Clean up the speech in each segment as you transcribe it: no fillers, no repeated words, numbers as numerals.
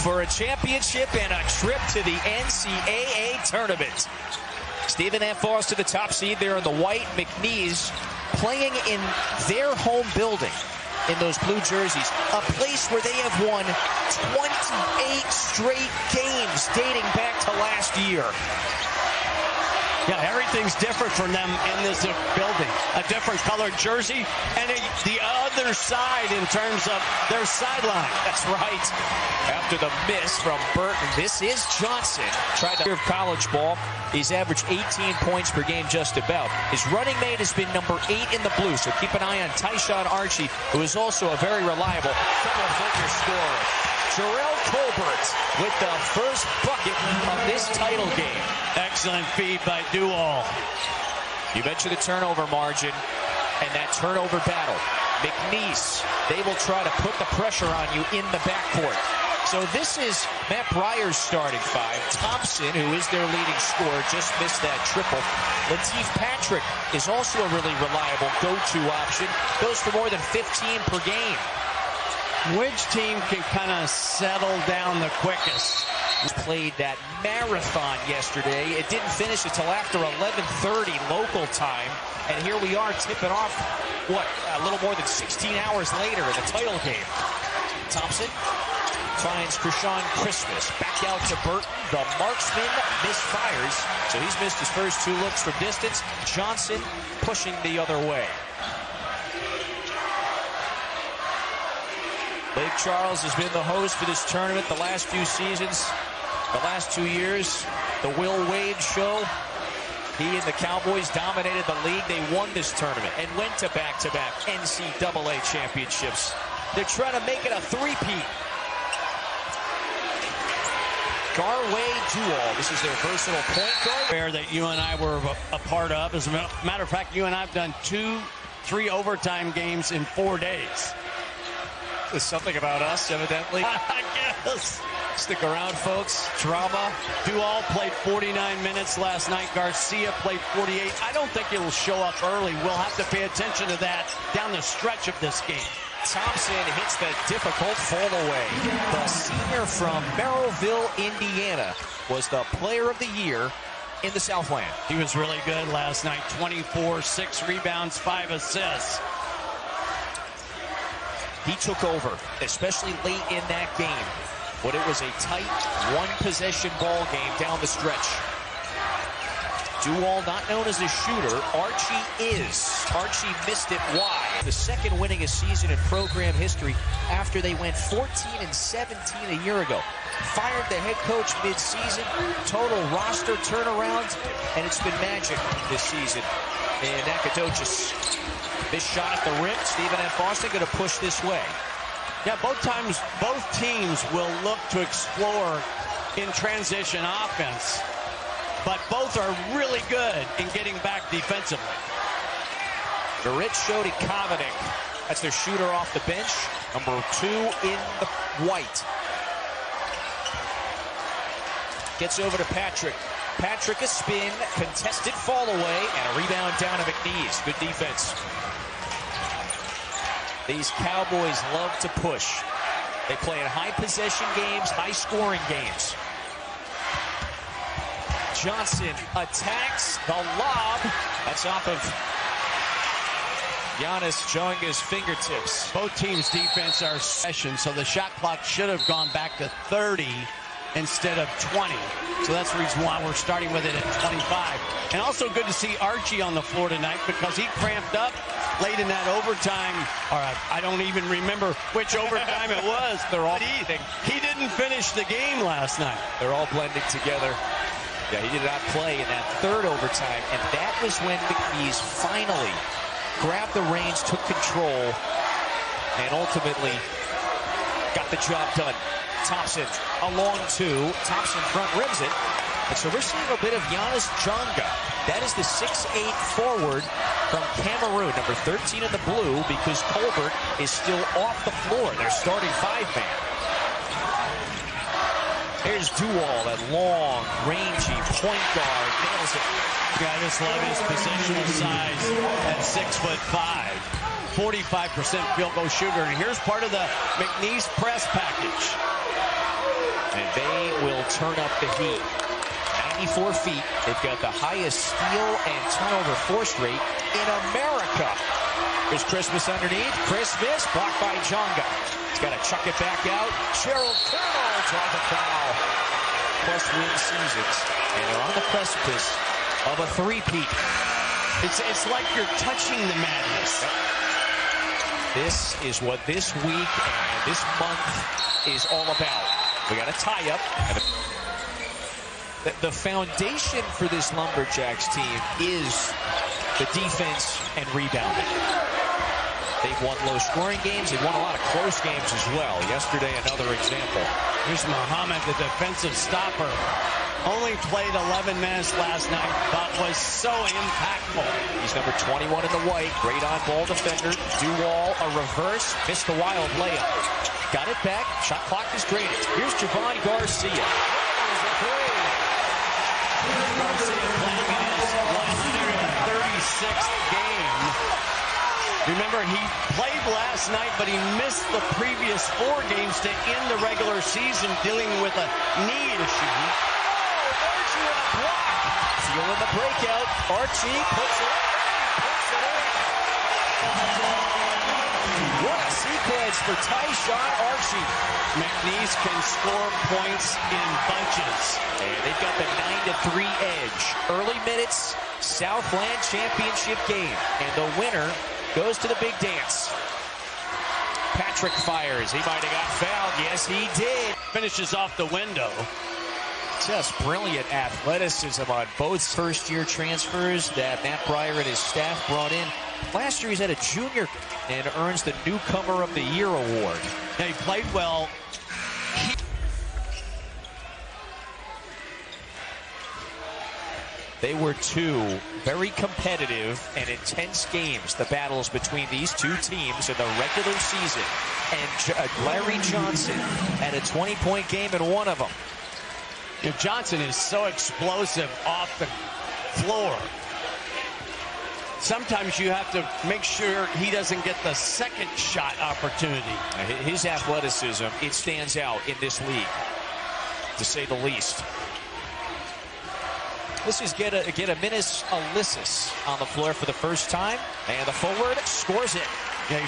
for a championship and a trip to the NCAA tournament. Stephen F. Foster, the top seed there in the white. McNeese playing in their home building in those blue jerseys, a place where they have won 28 straight games dating back to last year. Yeah, everything's different from them in this building. A different colored jersey and the other side in terms of their sideline. That's right. After the miss from Burton, this is Johnson. Tried to college ball. He's averaged 18 points per game just about. His running mate has been number 8 in the blue, so keep an eye on Tyshawn Archie, who is also a very reliable double-figure scorer. Jarrell Colbert with the first bucket of this title game. Excellent feed by Dual. You mentioned the turnover margin and that turnover battle. McNeese, they will try to put the pressure on you in the backcourt. So this is Matt Breyer's starting five. Thompson, who is their leading scorer, just missed that triple. Lateef Patrick is also a really reliable go-to option. Goes for more than 15 per game. Which team can kind of settle down the quickest? Played that marathon yesterday. It didn't finish until after 11:30 local time. And here we are tipping off, a little more than 16 hours later in the title game. Thompson finds Krishan Christmas. Back out to Burton. The marksman misfires. So he's missed his first 2 looks from distance. Johnson pushing the other way. Lake Charles has been the host for this tournament the last few seasons, the last 2 years. The Will Wade Show. He and the Cowboys dominated the league. They won this tournament and went to back-to-back NCAA championships. They're trying to make it a three-peat. Garway Dual. This is their versatile point guard. That you and I were a part of. As a matter of fact, you and I have done 2-3 overtime games in 4 days. There's something about us, evidently. I guess. Stick around, folks. Drama. Dual played 49 minutes last night. Garcia played 48. I don't think it'll show up early. We'll have to pay attention to that down the stretch of this game. Thompson hits the difficult fall away. The senior from Merrillville, Indiana, was the player of the year in the Southland. He was really good last night. 24, 6 rebounds, 5 assists. He took over, especially late in that game, when it was a tight one-possession ball game down the stretch. Dual, not known as a shooter. Archie is. Archie missed it wide. The second winningest season in program history after they went 14-17 a year ago. Fired the head coach mid-season. Total roster turnaround, and it's been magic this season. And Nacogdoches. This shot at the rim. Stephen F. Foster going to push this way. Yeah, both teams will look to explore in transition offense, but both are really good in getting back defensively. Dorit Shody Kavanik. That's their shooter off the bench. Number 2 in the white. Gets over to Patrick. Patrick a spin, contested fall away, and a rebound down to McNeese. Good defense. These Cowboys love to push. They play in high possession games, high scoring games. Johnson attacks the lob. That's off of Giannis Jonga's fingertips. Both teams' defense are session, so the shot clock should have gone back to 30 instead of 20. So that's the reason why we're starting with it at 25. And also good to see Archie on the floor tonight because he cramped up late in that overtime. All right, I don't even remember which overtime it was. They're all he didn't finish the game last night. They're all blending together. Yeah, he did not play in that third overtime, and that was when McNeese finally grabbed the reins, took control, and ultimately got the job done. Thompson, a long 2. Thompson front rims it. And so we're seeing a bit of Giannis Jonga. That is the 6'8" forward from Cameroon, number 13 in the blue, because Colbert is still off the floor. They're starting 5-man. Here's Dual, that long, rangy point guard. Nails it. Yeah, I just love his positional size at 6'5". 45% field goal shooter. And here's part of the McNeese press package. And they will turn up the heat. 94 feet. They've got the highest steal and turnover force rate in America. There's Christmas underneath. Christmas blocked by Jonga. He's got to chuck it back out. Gerald Colonel draws a foul. Plus win seasons. And they're on the precipice of a three-peat. It's like you're touching the madness. This is what this week and this month is all about. We got a tie-up. The foundation for this Lumberjacks team is the defense and rebounding. They've won low-scoring games. They've won a lot of close games as well. Yesterday, another example. Here's Muhammad, the defensive stopper. Only played 11 minutes last night, but was so impactful. He's number 21 in the white. Great on-ball defender. Duwall, a reverse. Missed the wild layup. Got it back. Shot clock is graded. Here's Javon Garcia. Garcia playing in his 136th game. Remember, he played last night, but he missed the previous 4 games to end the regular season dealing with a knee issue. Feeling the breakout. Archie puts it in. What a sequence for Tyshawn Archie. McNeese can score points in bunches. And they've got the 9-3 edge. Early minutes, Southland championship game. And the winner goes to the big dance. Patrick fires. He might have got fouled. Yes, he did. Finishes off the window. Just brilliant athleticism on both first-year transfers that Matt Breyer and his staff brought in. Last year he's at a junior and earns the Newcomer of the Year award. He played well. They were 2 very competitive and intense games, the battles between these 2 teams in the regular season. And Larry Johnson had a 20-point game in one of them. Johnson is so explosive off the floor. Sometimes you have to make sure he doesn't get the second shot opportunity. His athleticism, it stands out in this league, to say the least. This is Gediminas Ulysses on the floor for the first time. And the forward scores it. Yeah, he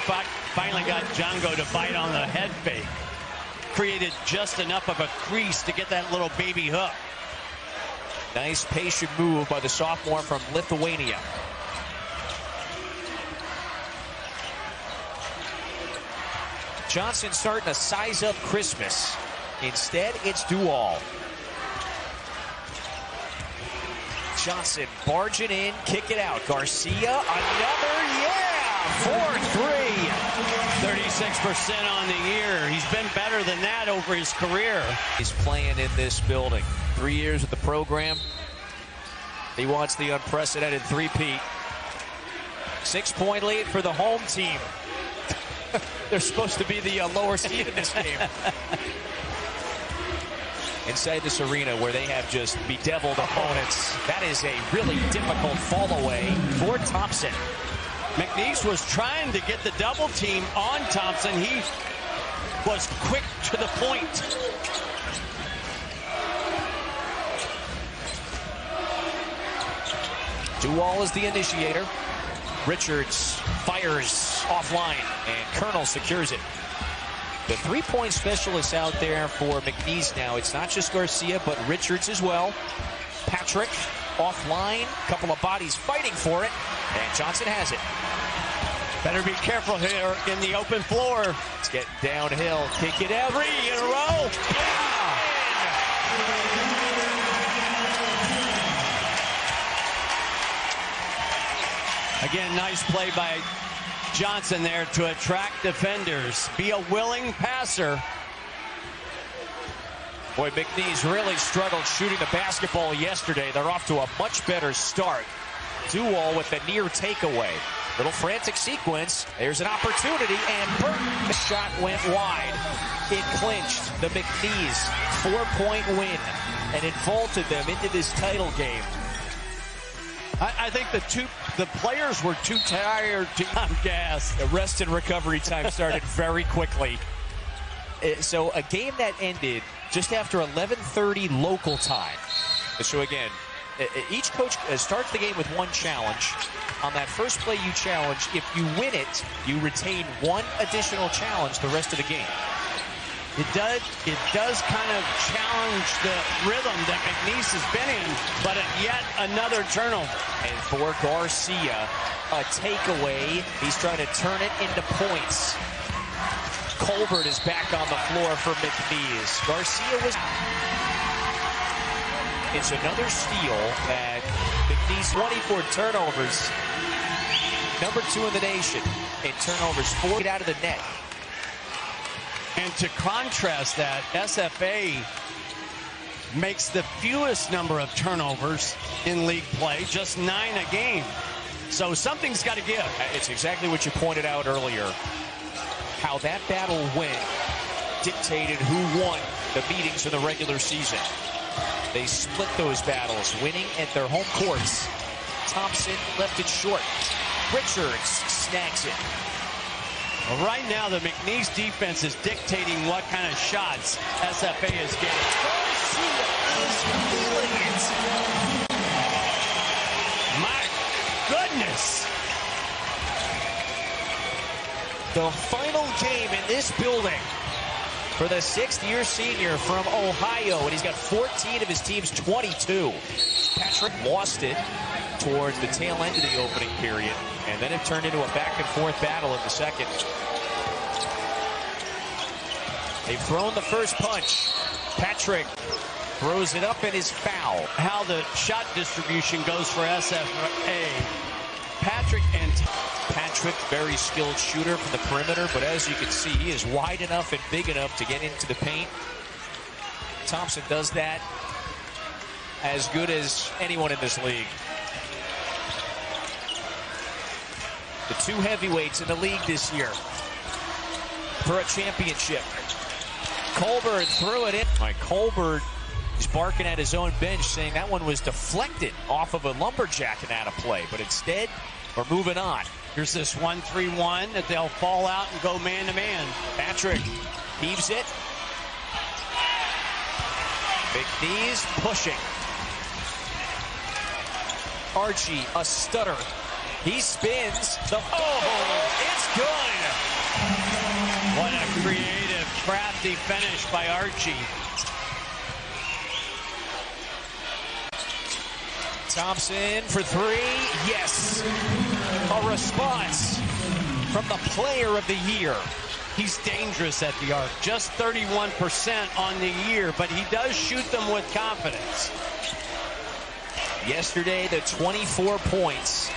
finally got Django to bite on the head fake. Created just enough of a crease to get that little baby hook. Nice patient move by the sophomore from Lithuania. Johnson starting to size up Christmas. Instead, it's Duwall. Johnson barging in, kick it out. Garcia, another, yeah! 4-3. 36% on the year. He's been better than that over his career. He's playing in this building. 3 years with the program. He wants the unprecedented three-peat. 6-point lead for the home team. They're supposed to be the lower seed in this game. Inside this arena where they have just bedeviled opponents. That is a really difficult fall away for Thompson. McNeese was trying to get the double team on Thompson. He was quick to the point. Duwall is the initiator. Richards fires offline, and Colonel secures it. The three-point specialists out there for McNeese now. It's not just Garcia, but Richards as well. Patrick offline, couple of bodies fighting for it, and Johnson has it. Better be careful here in the open floor. Let's get downhill, kick it out. 3 in a row. Again, nice play by Johnson there to attract defenders. Be a willing passer. Boy, McNeese really struggled shooting the basketball yesterday. They're off to a much better start. Duwall with the near takeaway. Little frantic sequence. There's an opportunity, and Burton. The shot went wide. It clinched the McNeese 4-point win, and it vaulted them into this title game. I think the players were too tired to gas. The rest and recovery time started very quickly. So a game that ended just after 11:30 local time. So again, each coach starts the game with one challenge. On that first play you challenge, if you win it, you retain one additional challenge the rest of the game. It does kind of challenge the rhythm that McNeese has been in, but yet another turnover. And for Garcia, a takeaway. He's trying to turn it into points. Colbert is back on the floor for McNeese. Garcia was... It's another steal, and McNeese 24 turnovers. Number 2 in the nation in turnovers, 4 out of the net. And to contrast that, SFA makes the fewest number of turnovers in league play, just 9 a game. So something's got to give. It's exactly what you pointed out earlier. How that battle went dictated who won the meetings in the regular season. They split those battles, winning at their home courts. Thompson left it short. Richards snags it. Well, right now, the McNeese defense is dictating what kind of shots SFA is getting. Garcia is feeling it. My goodness. The final game in this building for the 6th-year senior from Ohio, and he's got 14 of his team's 22. Patrick lost it towards the tail end of the opening period, and then it turned into a back-and-forth battle in the second. They've thrown the first punch. Patrick throws it up and is foul. How the shot distribution goes for SFA. Patrick, very skilled shooter from the perimeter, but as you can see, he is wide enough and big enough to get into the paint. Thompson does that as good as anyone in this league. The 2 heavyweights in the league this year for a championship. Colbert threw it in. Colbert is barking at his own bench, saying that one was deflected off of a lumberjack and out of play. But instead, we're moving on. Here's this 1-3-1 that they'll fall out and go man-to-man. Patrick heaves it. McNeese pushing. Archie, a stutter. He spins. It's good. What a creative, crafty finish by Archie. Thompson for 3. Yes. A response from the player of the year. He's dangerous at the arc. Just 31% on the year, but he does shoot them with confidence. Yesterday, the 24 points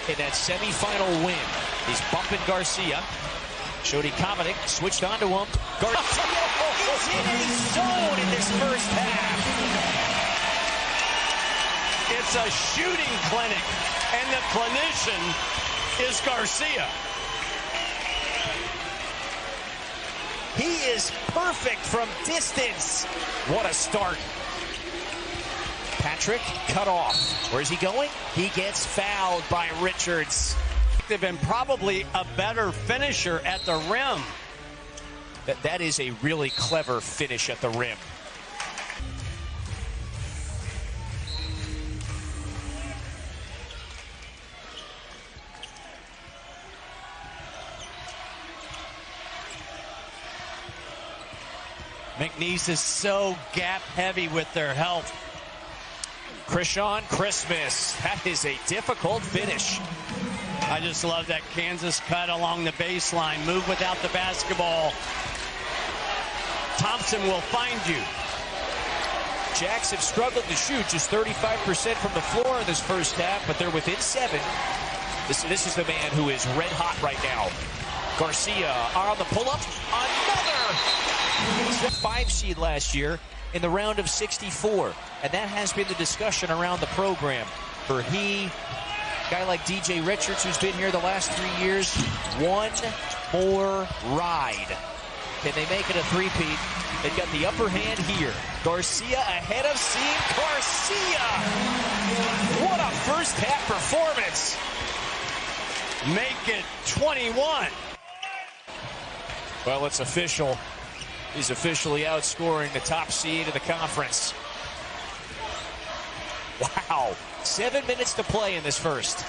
in that semifinal win. He's bumping Garcia. Shody Kovacic switched onto him. Garcia is in a zone in this first half. It's a shooting clinic, and the clinician is Garcia. He is perfect from distance. What a start. Patrick cut off. Where's he going? He gets fouled by Richards. They've been probably a better finisher at the rim. That is a really clever finish at the rim. McNeese is so gap heavy with their help. Krishan Christmas. That is a difficult finish. I just love that Kansas cut along the baseline. Move without the basketball. Thompson will find you. Jacks have struggled to shoot just 35% from the floor in this first half, but they're within 7. This is the man who is red hot right now. Garcia on the pull-up. Another! He's the 5 seed last year in the round of 64, and that has been the discussion around the program. For a guy like DJ Richards, who's been here the last 3 years, one more ride. Can they make it a three-peat? They've got the upper hand here. Garcia ahead of Seam. Garcia! What a first half performance. Make it 21. Well, it's official. is officially outscoring the top seed of the conference. Wow. 7 minutes to play in this first.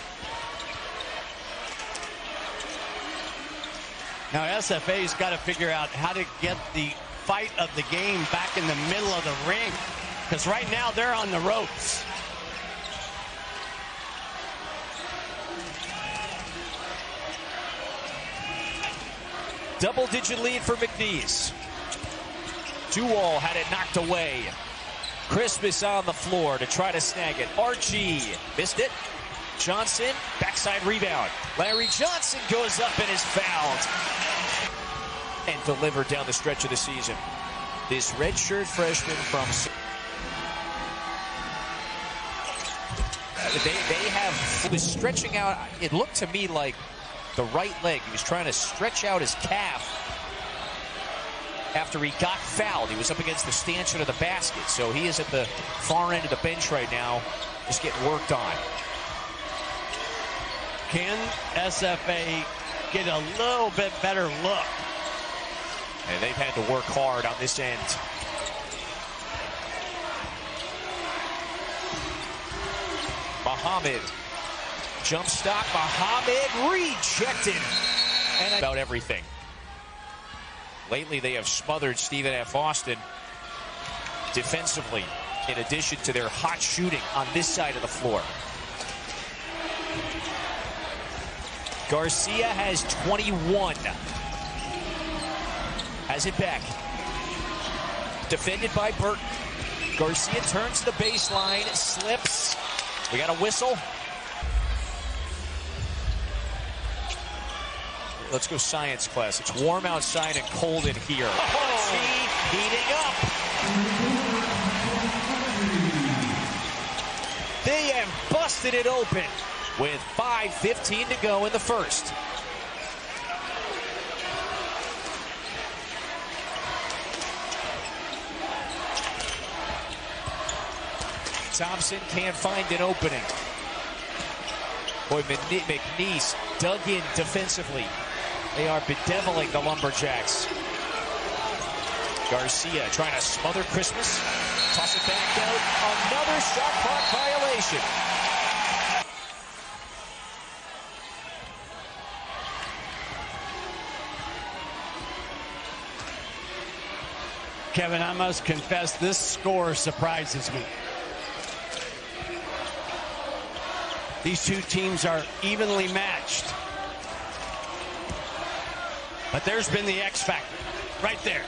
Now SFA's got to figure out how to get the fight of the game back in the middle of the ring, because right now they're on the ropes. Double-digit lead for McNeese. Duwall had it knocked away. Christmas on the floor to try to snag it. Archie missed it. Johnson, backside rebound. Larry Johnson goes up and is fouled. And delivered down the stretch of the season. This redshirt freshman from... He was stretching out. It looked to me like the right leg. He was trying to stretch out his calf after he got fouled. He was up against the stanchion of the basket. So he is at the far end of the bench right now, just getting worked on. Can SFA get a little bit better look? And they've had to work hard on this end. Muhammad. Jump stop. Muhammad rejected. And about everything. Lately, they have smothered Stephen F. Austin defensively, in addition to their hot shooting on this side of the floor. Garcia has 21. Has it back. Defended by Burton. Garcia turns to the baseline, slips. We got a whistle. Let's go science class. It's warm outside and cold in here. Oh. Heating up. They have busted it open with 5:15 to go in the first. Thompson can't find an opening. Boy, McNeese dug in defensively. They are bedeviling the Lumberjacks. Garcia trying to smother Christmas. Toss it back out. Another shot clock violation. Kevin, I must confess, this score surprises me. These two teams are evenly matched. But there's been the X factor right there.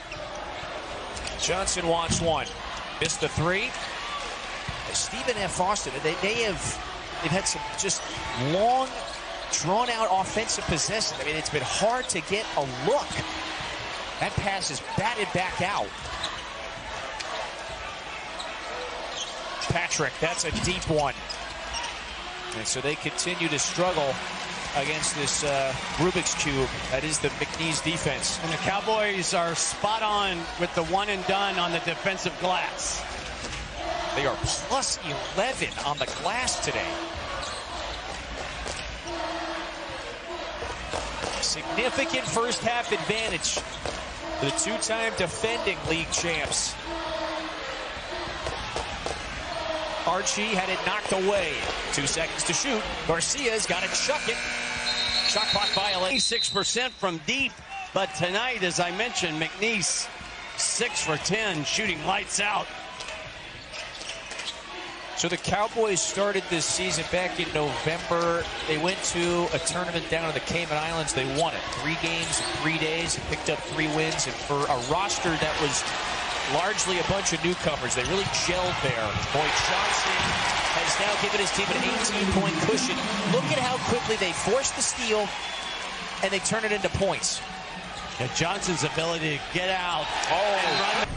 Johnson wants one. Missed the three. Stephen F. Austin, they've had some just long, drawn-out offensive possession. I mean, it's been hard to get a look. That pass is batted back out. Patrick, that's a deep one. And so they continue to struggle against this Rubik's Cube. That is the McNeese defense. And the Cowboys are spot on with the one and done on the defensive glass. They are plus 11 on the glass today. Significant first half advantage for the two-time defending league champs. Archie had it knocked away. 2 seconds to shoot. Garcia's got to chuck it. Shot clock violation. 6% from deep. But tonight, as I mentioned, McNeese 6 for 10, shooting lights out. So the Cowboys started this season back in November. They went to a tournament down in the Cayman Islands. They won it. 3 games in 3 days. Picked up 3 wins. And for a roster that was largely a bunch of newcomers, they really gelled there. Boy, Johnson has now given his team an 18-point cushion. Look at how quickly they force the steal and they turn it into points. And Johnson's ability to get out and run.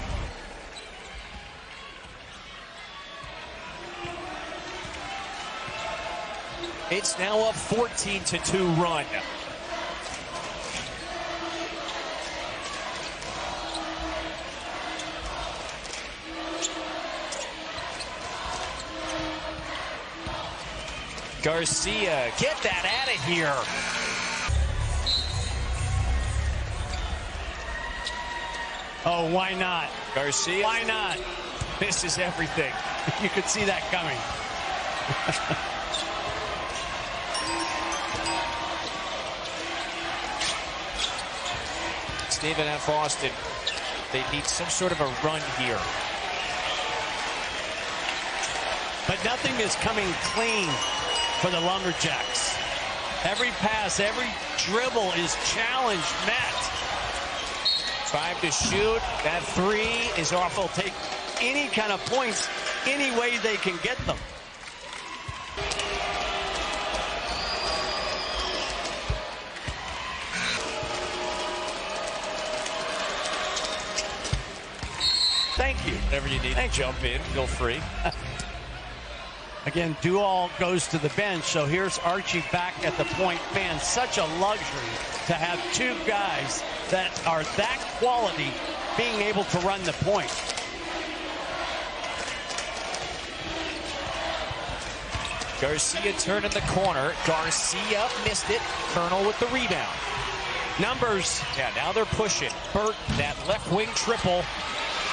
It's now a 14-2 run. Garcia, get that out of here. Oh, why not? Garcia. Why not? Misses everything. You could see that coming. Stephen F. Austin, they need some sort of a run here. But nothing is coming clean for the Lumberjacks. Every pass, every dribble is challenged, met. 5 to shoot. That 3 is off. They'll take any kind of points any way they can get them. Thank you. Whenever you need to jump in, feel free. Again, Dual goes to the bench, so here's Archie back at the point. Man, such a luxury to have two guys that are that quality being able to run the point. Garcia turned in the corner. Garcia missed it. Colonel with the rebound. Numbers. Yeah, now they're pushing. Burt, that left wing triple.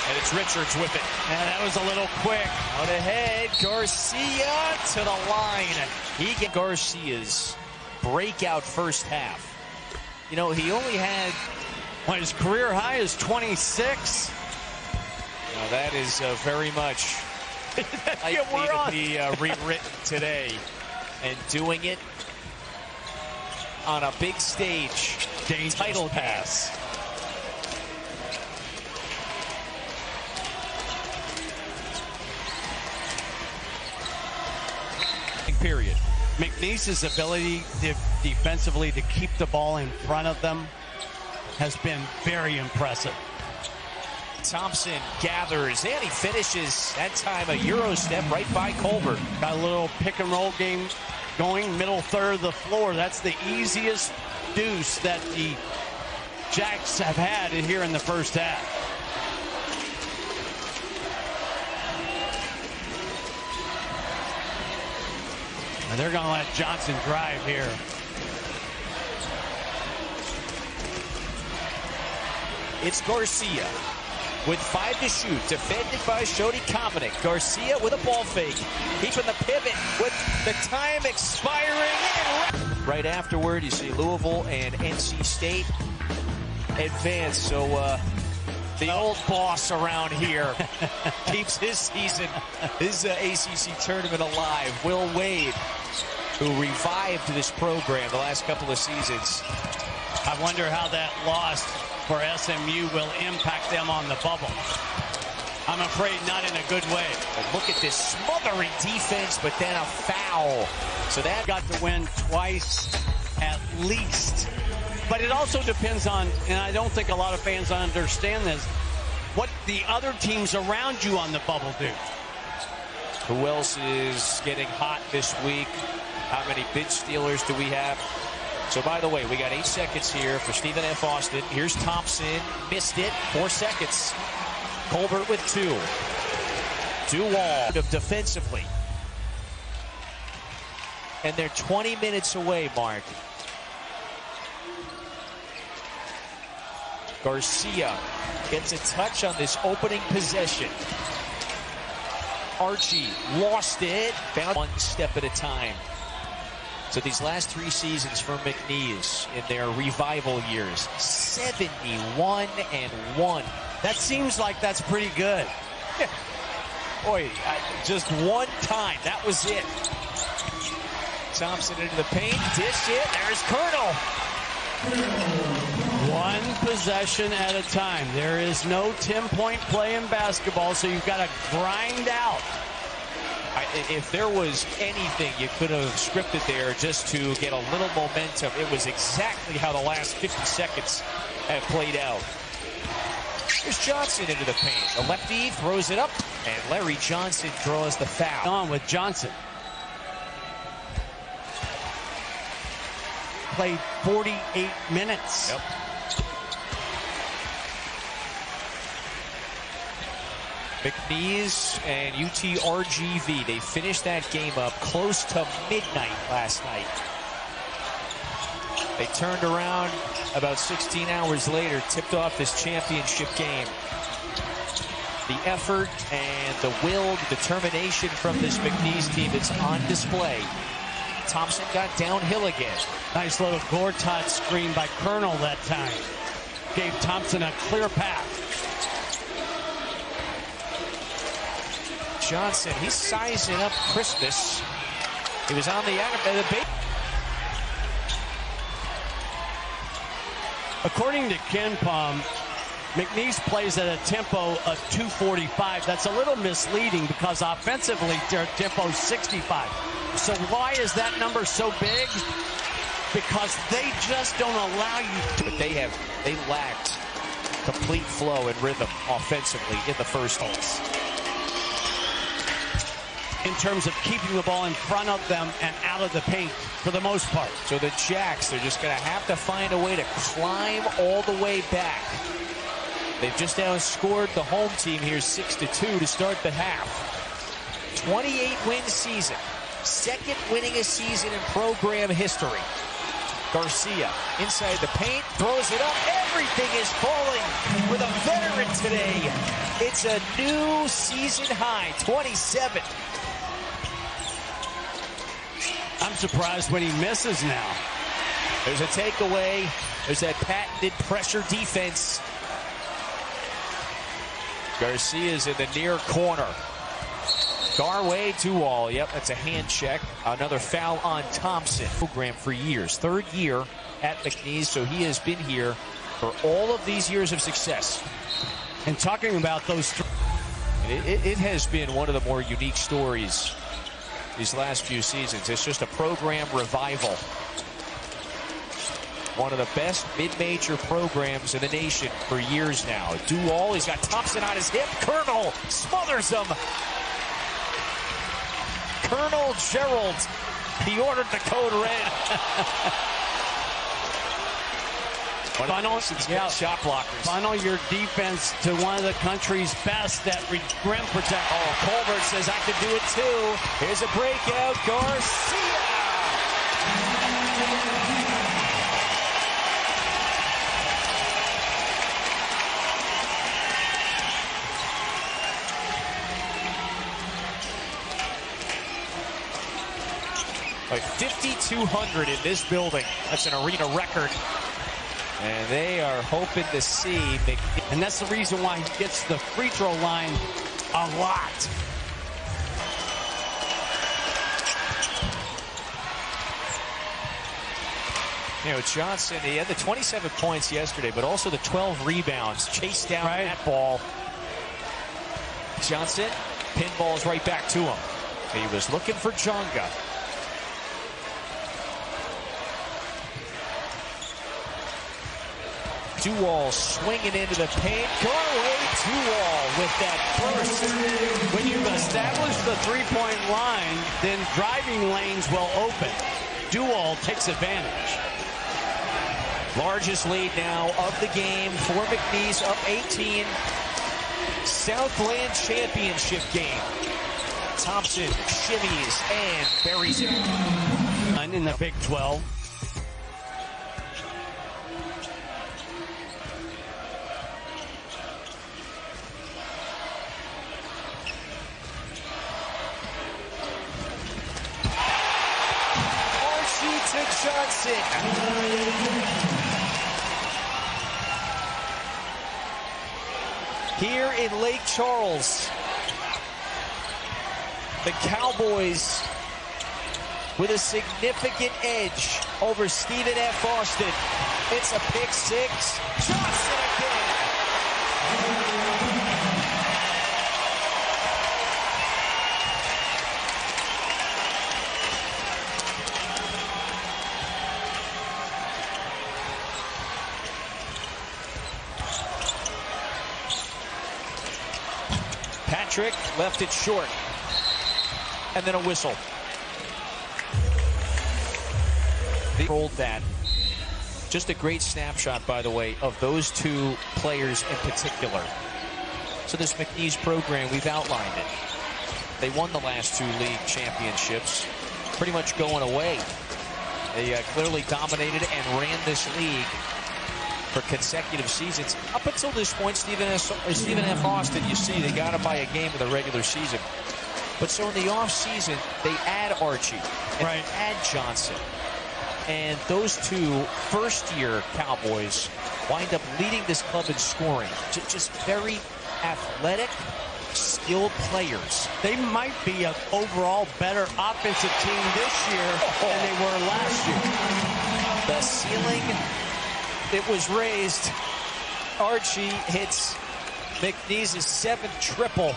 And it's Richards with it. And that was a little quick. Out ahead, Garcia to the line. He gets Garcia's breakout first half. You know, he only had... Well, his career high is 26. Now that is very much likely to be rewritten today. And doing it on a big stage. Title pass. Period. McNeese's ability defensively to keep the ball in front of them has been very impressive. Thompson gathers and he finishes that time a Euro step right by Colbert. Got a little pick and roll game going, middle third of the floor. That's the easiest deuce that the Jacks have had here in the first half. And they're going to let Johnson drive here. It's Garcia with 5 to shoot, defended by Shody Cominick. Garcia with a ball fake, keeping the pivot with the time expiring. Right afterward, you see Louisville and NC State advance. So the old boss around here keeps his season, his ACC tournament alive. Will Wade, who revived this program the last couple of seasons. I wonder how that loss for SMU will impact them on the bubble. I'm afraid not in a good way. But look at this smothering defense, but then a foul. So that got to win twice at least. But it also depends on, and I don't think a lot of fans understand this, what the other teams around you on the bubble do. Who else is getting hot this week? How many bid stealers do we have? So, by the way, we got 8 seconds here for Stephen F. Austin. Here's Thompson. Missed it. 4 seconds. Colbert with 2. Dual defensively. And they're 20 minutes away, Mark. Garcia gets a touch on this opening possession. Archie lost it. Found one step at a time. So these last 3 seasons for McNeese in their revival years, 71-1. That seems like that's pretty good. Yeah. Boy, just one time. That was it. Thompson into the paint. Dish it. There's Colonel. One possession at a time. There is no 10-point play in basketball, so you've got to grind out. If there was anything you could have scripted there just to get a little momentum, it was exactly how the last 50 seconds have played out. Here's Johnson into the paint. The lefty throws it up, and Larry Johnson draws the foul. On with Johnson. Played 48 minutes. Yep. McNeese and UTRGV, they finished that game up close to midnight last night. They turned around about 16 hours later, tipped off this championship game. The effort and the will, the determination from this McNeese team that's on display. Thompson got downhill again. Nice little Gortat screen by Colonel that time. Gave Thompson a clear path. Johnson, he's sizing up Christmas. He was on the out of the bait. According to Ken Palm, McNeese plays at a tempo of 245. That's a little misleading because offensively their tempo is 65. So why is that number so big? Because they just don't allow you to. But they lacked complete flow and rhythm offensively in the first half. In terms of keeping the ball in front of them and out of the paint for the most part. So the Jacks, they're just going to have to find a way to climb all the way back. They've just outscored the home team here 6-2 to start the half. 28-win season. Second winningest season in program history. Garcia inside the paint, throws it up. Everything is falling with a veteran today. It's a new season high, 27. I'm surprised when he misses now. There's a takeaway. There's that patented pressure defense. Garcia's in the near corner. Garway to wall. Yep, that's a hand check. Another foul on Thompson. Program for years. Third year at McNeese, so he has been here for all of these years of success. And talking about those... It has been one of the more unique stories these last few seasons. It's just a program revival. One of the best mid-major programs in the nation for years now. Dual, he's got Thompson on his hip. Colonel smothers him. Colonel Gerald, he ordered the code red. Funnel, yeah, shot blockers. Funnel your defense to one of the country's best at rim protect. Oh, Colbert says I can do it too. Here's a breakout, Garcia. Like 5,200 in this building. That's an arena record. And they are hoping to see McNeese. And that's the reason why he gets the free throw line a lot. You know, Johnson, he had the 27 points yesterday, but also the 12 rebounds. Chased down that ball. Johnson, pinballs right back to him. He was looking for Jonga. Dual swinging into the paint. Garway Dual with that burst. When you've established the three-point line, then driving lanes will open. Dual takes advantage. Largest lead now of the game for McNeese, up 18. Southland championship game. Thompson shimmies and buries it. In the Big 12. Johnson. Here in Lake Charles, the Cowboys with a significant edge over Stephen F. Austin. It's a pick six. Johnson again. Patrick left it short. And then a whistle. They rolled that. Just a great snapshot, by the way, of those two players in particular. So this McNeese program, we've outlined it. They won the last two league championships, pretty much going away. They clearly dominated and ran this league for consecutive seasons. Up until this point, Stephen F. Austin, you see, they got him by a game in the regular season. But so in the offseason, they add Archie and they add Johnson. And those two first-year Cowboys wind up leading this club in scoring. Just very athletic, skilled players. They might be an overall better offensive team this year than they were last year. The ceiling, it was raised. Archie hits McNeese's 7th triple.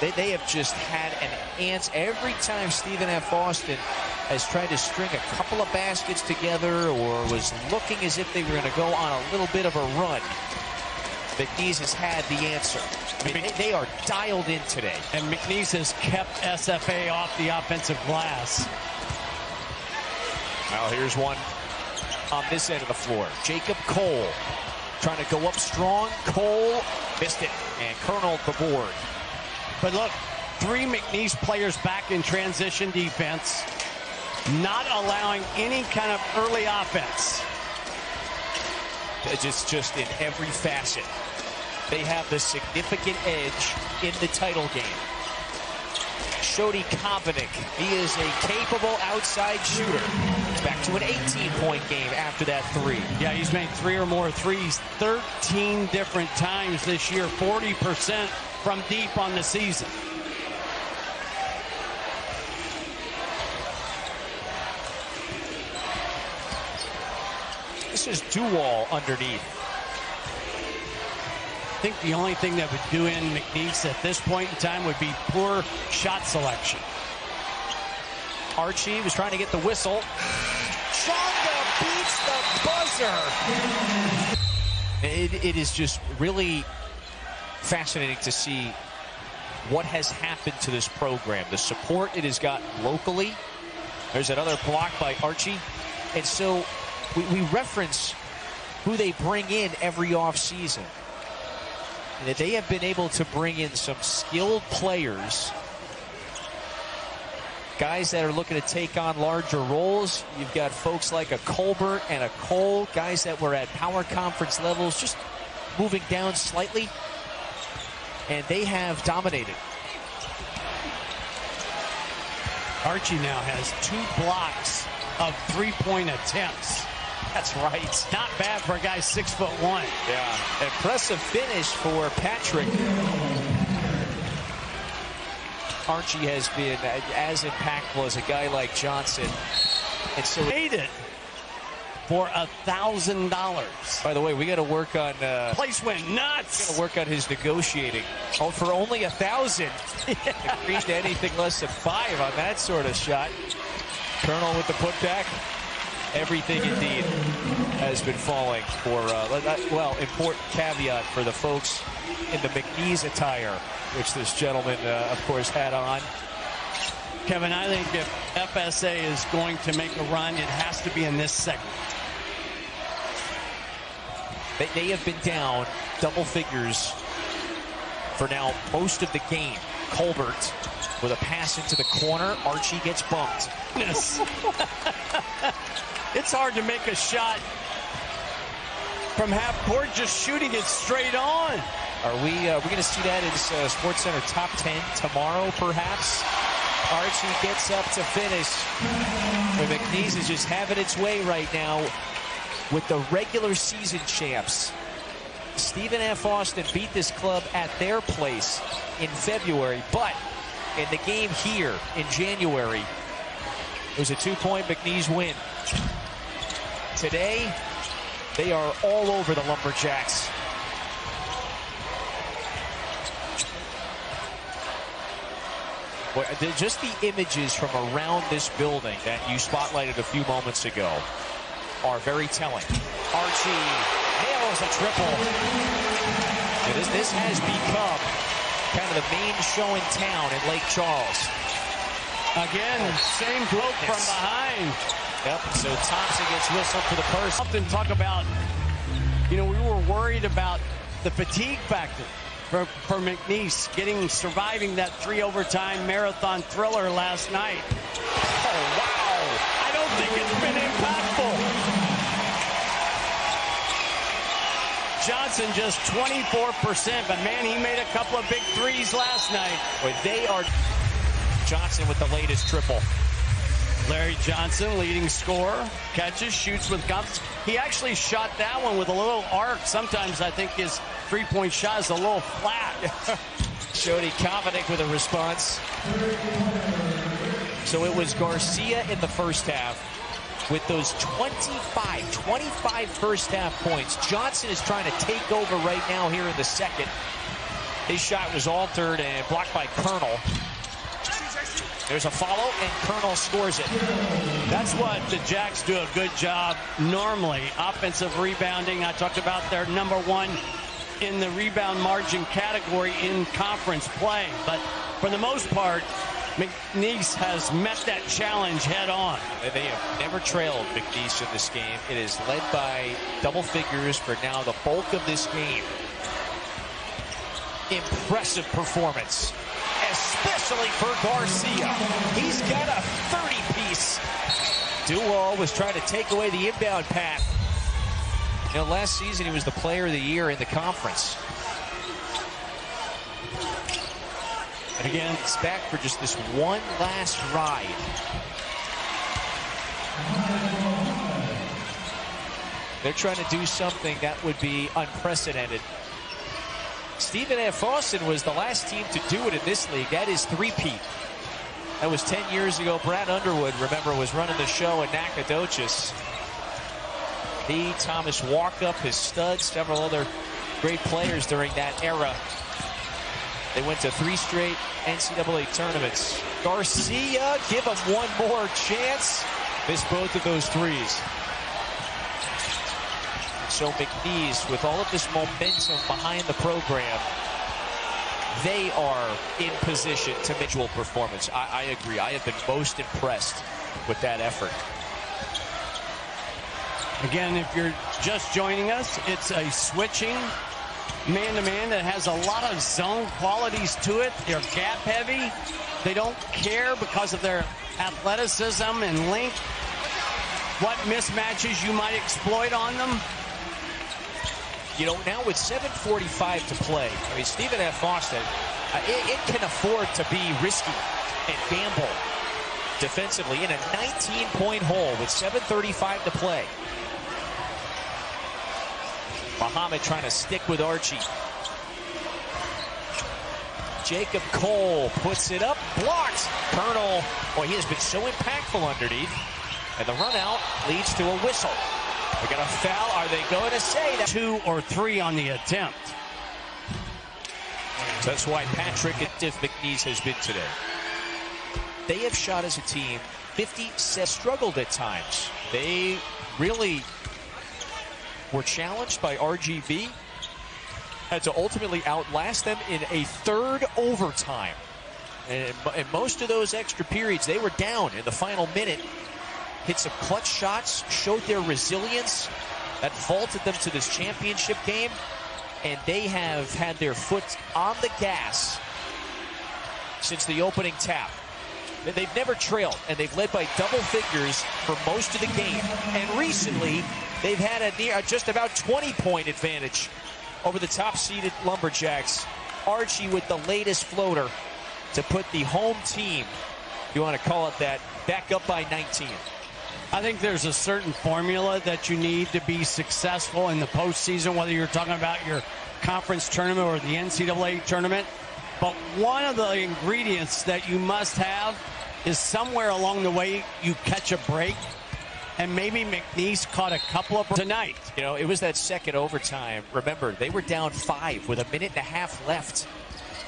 They have just had an answer. Every time Stephen F. Austin has tried to string a couple of baskets together or was looking as if they were going to go on a little bit of a run, McNeese has had the answer. I mean, they are dialed in today. And McNeese has kept SFA off the offensive glass. Well, here's one on this end of the floor. Jacob Cole trying to go up strong. Cole missed it, and Colonel the board. But look, 3 McNeese players back in transition defense, not allowing any kind of early offense. It's just in every facet. They have the significant edge in the title game. Shodi Kavanik, he is a capable outside shooter. Back to an 18-point game after that 3. Yeah, he's made 3 or more threes 13 different times this year, 40% from deep on the season. This is Duwall underneath. I think the only thing that would do in McNeese at this point in time would be poor shot selection. Archie was trying to get the whistle. Chonga beats the buzzer. It is just really fascinating to see what has happened to this program, the support it has gotten locally. There's another block by Archie. And so we reference who they bring in every offseason. And that they have been able to bring in some skilled players, guys that are looking to take on larger roles. You've got folks like a Colbert and a Cole, guys that were at power conference levels, just moving down slightly. And they have dominated. Archie now has 2 blocks of 3-point attempts. That's right. Not bad for a guy 6'1". Yeah. Impressive finish for Patrick. Archie has been as impactful as a guy like Johnson. And so made it for $1,000. By the way, we got to work on place went nuts. Got to work on his negotiating. Oh, for only $1,000. Agreed to anything less than 5 on that sort of shot. Colonel with the putback. Everything indeed has been falling for well, important caveat for the folks in the McNeese attire, which this gentleman of course had on. Kevin, I think if FSA is going to make a run, it has to be in this segment. They have been down double figures for now most of the game. Colbert with a pass into the corner. Archie gets bumped. Yes. It's hard to make a shot from half court just shooting it straight on. Are we going to see that in SportsCenter top 10 tomorrow, perhaps? Archie gets up to finish. But McNeese is just having its way right now with the regular season champs. Stephen F. Austin beat this club at their place in February, but in the game here in January, it was a 2-point McNeese win. Today, they are all over the Lumberjacks. Just the images from around this building that you spotlighted a few moments ago are very telling. Archie nails a triple. And this has become kind of the main show in town in Lake Charles. Again, same bloke from behind. Yep, so Thompson gets whistled for the first. Often talk about, we were worried about the fatigue factor for McNeese surviving that 3 overtime marathon thriller last night. Oh, wow. I don't think it's been impactful. Johnson just 24%, but man, he made a couple of big threes last night. Boy, they are. Johnson with the latest triple. Larry Johnson, leading scorer, catches, shoots with confidence. He actually shot that one with a little arc. Sometimes I think his three-point shot is a little flat. Jody Kovacic with a response. So it was Garcia in the first half with those 25 first half points. Johnson is trying to take over right now here in the second. His shot was altered and blocked by Colonel. There's a follow, and Colonel scores it. That's what the Jacks do a good job normally. Offensive rebounding. I talked about their #1 in the rebound margin category in conference play. But for the most part, McNeese has met that challenge head on. They have never trailed McNeese in this game. It is led by double figures for now the bulk of this game. Impressive performance, especially for Garcia. He's got a 30-piece. Duo was trying to take away the inbound path. You know, last season he was the player of the year in the conference. And again, it's back for just this one last ride. They're trying to do something that would be unprecedented. Stephen F. Austin was the last team to do it in this league. That is three-peat. That was 10 years ago. Brad Underwood, remember, was running the show in Nacogdoches. He, Thomas Walkup, his studs, several other great players during that era. They went to 3 straight NCAA tournaments. Garcia, give him one more chance. Missed both of those threes. So McNeese, with all of this momentum behind the program, they are in position to visual performance. I agree. I have been most impressed with that effort. Again, if you're just joining us, it's a switching man-to-man that has a lot of zone qualities to it. They're gap heavy. They don't care because of their athleticism and length what mismatches you might exploit on them. You know, now with 7:45 to play, I mean, Stephen F. Austin, it can afford to be risky and gamble defensively in a 19-point hole with 7:35 to play. Muhammad trying to stick with Archie. Jacob Cole puts it up, blocked. Colonel, boy, he has been so impactful underneath. And the run out leads to a whistle. We got a foul. Are they going to say that? 2 or 3 on the attempt. So that's why Patrick and Diff McNeese has been today. They have shot as a team 57, struggled at times. They really were challenged by RGV, had to ultimately outlast them in a third overtime. And most of those extra periods, they were down in the final minute. Hit some clutch shots, showed their resilience. That vaulted them to this championship game. And they have had their foot on the gas since the opening tap. They've never trailed, and they've led by double figures for most of the game. And recently, they've had a just about 20-point advantage over the top-seeded Lumberjacks. Archie with the latest floater to put the home team, if you want to call it that, back up by 19. I think there's a certain formula that you need to be successful in the postseason, whether you're talking about your conference tournament or the NCAA tournament. But one of the ingredients that you must have is somewhere along the way you catch a break. And maybe McNeese caught a couple of tonight. You know, it was that second overtime. Remember, they were down 5 with a minute and a half left.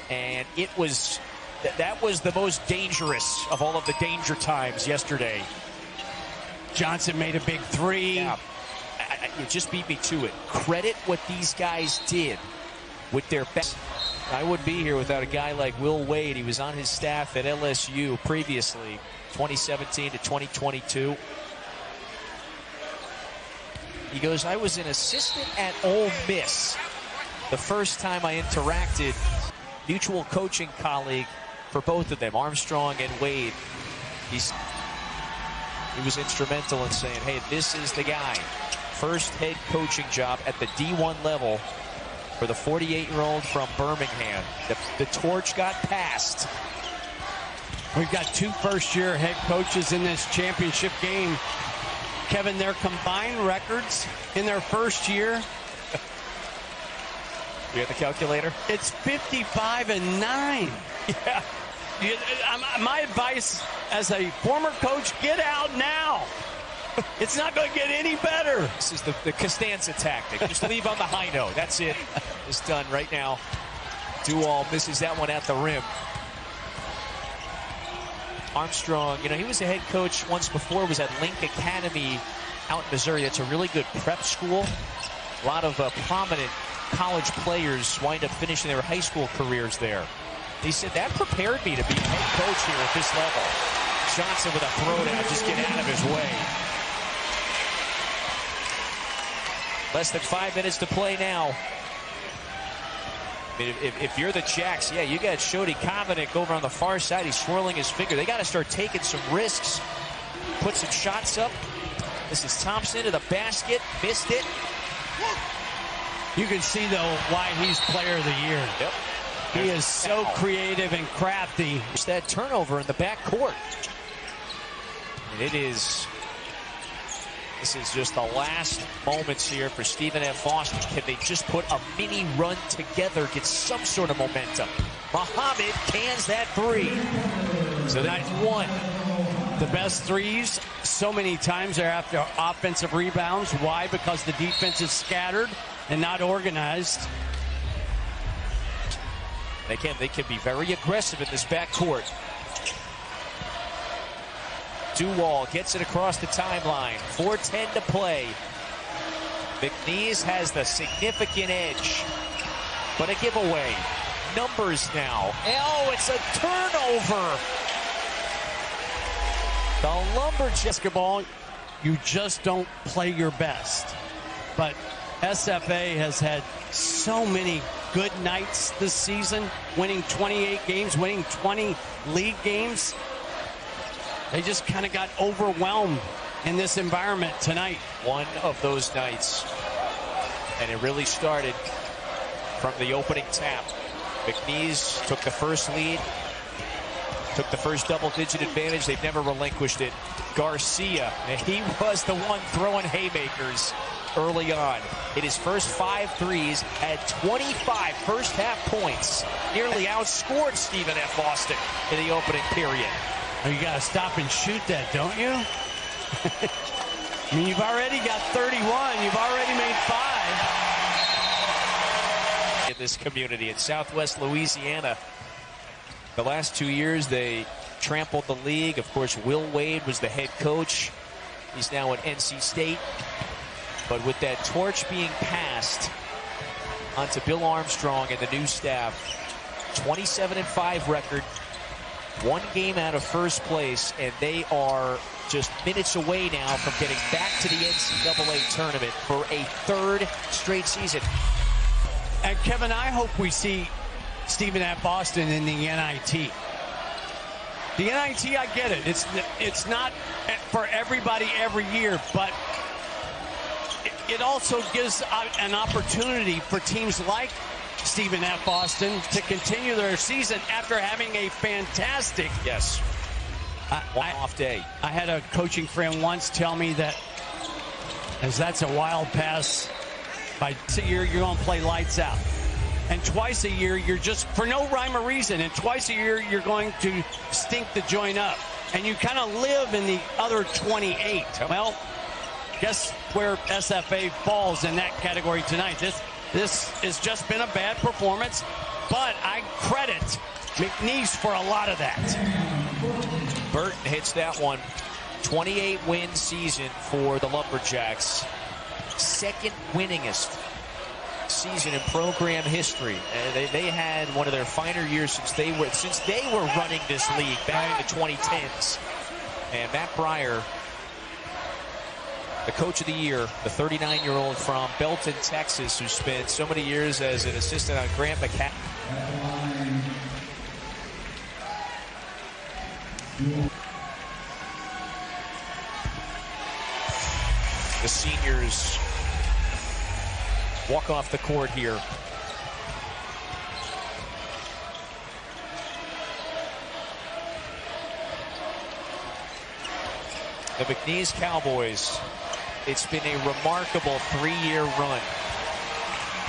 And it was, that was the most dangerous of all of the danger times yesterday. Johnson made a big 3. Yeah. It just beat me to it. Credit what these guys did with their best. I wouldn't be here without a guy like Will Wade. He was on his staff at LSU previously, 2017 to 2022. He goes, I was an assistant at Ole Miss the first time I interacted. Mutual coaching colleague for both of them, Armstrong and Wade. He was instrumental in saying, hey, this is the guy. first head coaching job at the D1 level for the 48-year-old from Birmingham. The torch got passed. We've got 2 first-year head coaches in this championship game. Kevin, their combined records in their first year. You have the calculator? It's 55-9. Yeah. My advice as a former coach, get out now. It's not going to get any better. This is the Costanza tactic. Just leave on the high note. That's it. It's done right now. Duval misses that one at the rim. Armstrong, you know, he was a head coach once before, was at Link Academy out in Missouri. That's a really good prep school. A lot of prominent college players wind up finishing their high school careers there. He said, that prepared me to be head coach here at this level. Johnson with a throwdown, just get out of his way. Less than 5 minutes to play now. I mean, if you're the Jacks, yeah, you got Shody Kavanik over on the far side. He's swirling his finger. They got to start taking some risks. Put some shots up. This is Thompson to the basket. Missed it. You can see, though, why he's player of the year. Yep. He is so creative and crafty. It's that turnover in the backcourt. And this is just the last moments here for Stephen F. Austin. Can they just put a mini run together, get some sort of momentum? Muhammad cans that 3. So that's 1. The best threes so many times are after offensive rebounds. Why? Because the defense is scattered and not organized. They can be very aggressive in this backcourt. Duval gets it across the timeline. 4:10 to play. McNeese has the significant edge, but a giveaway. Numbers now. Oh, it's a turnover. The Lumberjacks. Basketball, you just don't play your best. But SFA has had so many good nights this season, winning 28 games, winning 20 league games. They just kind of got overwhelmed in this environment tonight. One of those nights. And it really started from the opening tap. McNeese took the first lead, took the first double-digit advantage. They've never relinquished it. Garcia, he was the one throwing haymakers early on. Hit his first 5 threes, had 25 first-half points. Nearly outscored Stephen F. Austin in the opening period. Oh, you got to stop and shoot that, don't you? I mean, you've already got 31. You've already made 5. In this community in Southwest Louisiana, the last 2 years they trampled the league. Of course, Will Wade was the head coach. He's now at NC State. But with that torch being passed onto Bill Armstrong and the new staff, 27-5 record, 1 game out of first place, and they are just minutes away now from getting back to the NCAA tournament for a 3rd straight season. And Kevin, I hope we see Stephen F. Austin in the NIT. The NIT, I get it. It's not for everybody every year, but it also gives an opportunity for teams like Stephen F. Austin to continue their season after having a fantastic one-off day. I had a coaching friend once tell me that as that's a wild pass, by a year you're going to play lights out. And twice a year you're just, for no rhyme or reason, and twice a year you're going to stink the joint up. And you kind of live in the other 28. Yep. Well, guess where SFA falls in that category tonight. This has just been a bad performance, but I credit McNeese for a lot of that. Burton hits that one. 28-win season for the Lumberjacks. 2nd winningest season in program history. They had one of their finer years since they were running this league back in the 2010s. And Matt Breyer, the coach of the year, the 39-year-old from Belton, Texas, who spent so many years as an assistant on Grant McCaffrey. The seniors walk off the court here. The McNeese Cowboys, it's been a remarkable 3-year run.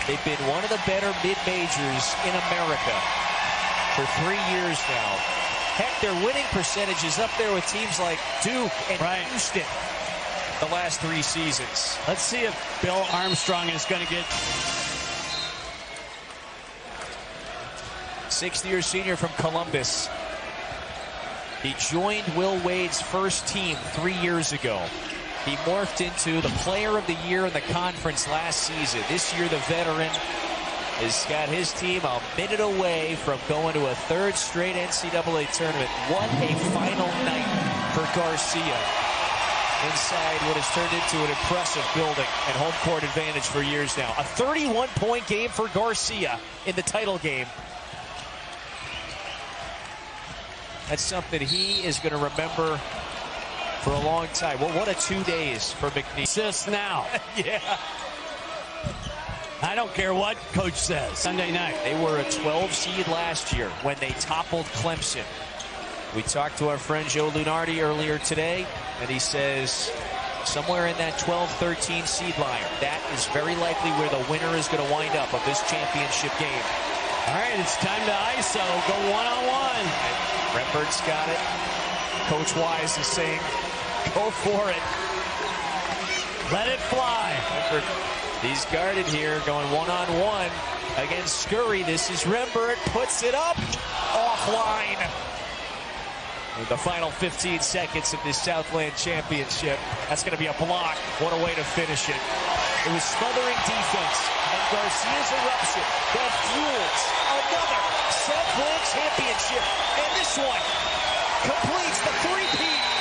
They've been one of the better mid-majors in America for 3 years now. Heck, their winning percentage is up there with teams like Duke and Houston the last 3 seasons. Let's see if Bill Armstrong is going to get... 6th-year senior from Columbus. He joined Will Wade's first team 3 years ago. He morphed into the player of the year in the conference last season. This year, the veteran has got his team a minute away from going to a 3rd straight NCAA tournament. What a final night for Garcia inside what has turned into an impressive building and home court advantage for years now. A 31-point game for Garcia in the title game. That's something he is going to remember for a long time. Well, what a 2 days for McNeese. Just now. Yeah. I don't care what coach says. Sunday night. They were a 12 seed last year when they toppled Clemson. We talked to our friend Joe Lunardi earlier today, and he says somewhere in that 12-13 seed line. That is very likely where the winner is going to wind up of this championship game. All right, it's time to ISO. Go one-on-one. Rembert's got it. Coach Wise is saying, go for it. Let it fly. Rembert, he's guarded here, going one-on-one against Scurry. This is Rembert, puts it up, offline. With the final 15 seconds of this Southland championship, that's going to be a block. What a way to finish it. It was smothering defense, and Garcia's eruption that fuels another Southland championship. And this one, complete.